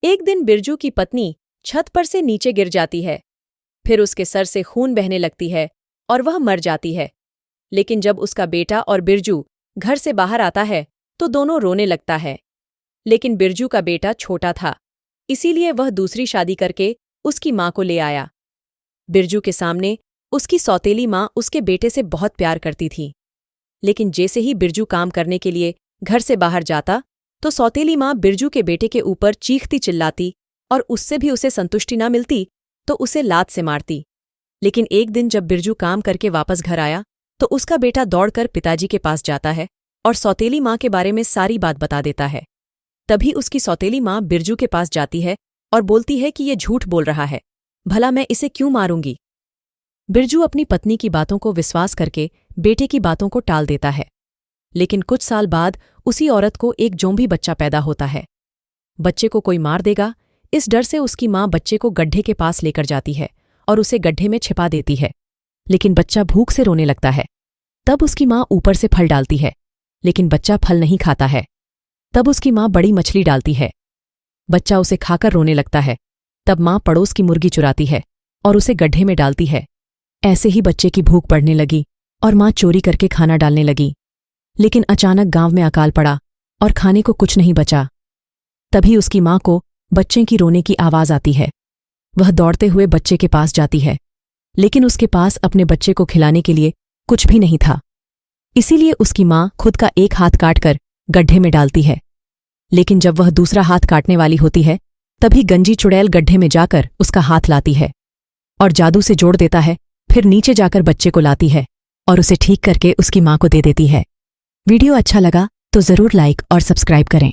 एक दिन बिरजू की पत्नी छत पर से नीचे गिर जाती है। फिर उसके सर से खून बहने लगती है और वह मर जाती है। लेकिन जब उसका बेटा और बिरजू घर से बाहर आता है तो दोनों रोने लगता है। लेकिन बिरजू का बेटा छोटा था, इसीलिए वह दूसरी शादी करके उसकी माँ को ले आया। बिरजू के सामने उसकी सौतेली माँ उसके बेटे से बहुत प्यार करती थी। लेकिन जैसे ही बिरजू काम करने के लिए घर से बाहर जाता तो सौतेली माँ बिरजू के बेटे के ऊपर चीखती चिल्लाती और उससे भी उसे संतुष्टि न मिलती तो उसे लात से मारती। लेकिन एक दिन जब बिरजू काम करके वापस घर आया तो उसका बेटा दौड़कर पिताजी के पास जाता है और सौतेली माँ के बारे में सारी बात बता देता है। तभी उसकी सौतेली माँ बिरजू के पास जाती है और बोलती है कि ये झूठ बोल रहा है, भला मैं इसे क्यों मारूंगी। बिरजू अपनी पत्नी की बातों को विश्वास करके बेटे की बातों को टाल देता है। लेकिन कुछ साल बाद उसी औरत को एक जोम्बी बच्चा पैदा होता है। बच्चे को कोई मार देगा, इस डर से उसकी माँ बच्चे को गड्ढे के पास लेकर जाती है और उसे गड्ढे में छिपा देती है। लेकिन बच्चा भूख से रोने लगता है। तब उसकी माँ ऊपर से फल डालती है, लेकिन बच्चा फल नहीं खाता है। तब उसकी माँ बड़ी मछली डालती है। बच्चा उसे खाकर रोने लगता है। तब माँ पड़ोस की मुर्गी चुराती है और उसे गड्ढे में डालती है। ऐसे ही बच्चे की भूख बढ़ने लगी और माँ चोरी करके खाना डालने लगी। लेकिन अचानक गांव में अकाल पड़ा और खाने को कुछ नहीं बचा। तभी उसकी माँ को बच्चे की रोने की आवाज़ आती है। वह दौड़ते हुए बच्चे के पास जाती है, लेकिन उसके पास अपने बच्चे को खिलाने के लिए कुछ भी नहीं था। इसीलिए उसकी माँ खुद का एक हाथ काटकर गड्ढे में डालती है। लेकिन जब वह दूसरा हाथ काटने वाली होती है तभी गंजी चुड़ैल गड्ढे में जाकर उसका हाथ लाती है और जादू से जोड़ देता है। फिर नीचे जाकर बच्चे को लाती है और उसे ठीक करके उसकी माँ को दे देती है। वीडियो अच्छा लगा तो ज़रूर लाइक और सब्सक्राइब करें।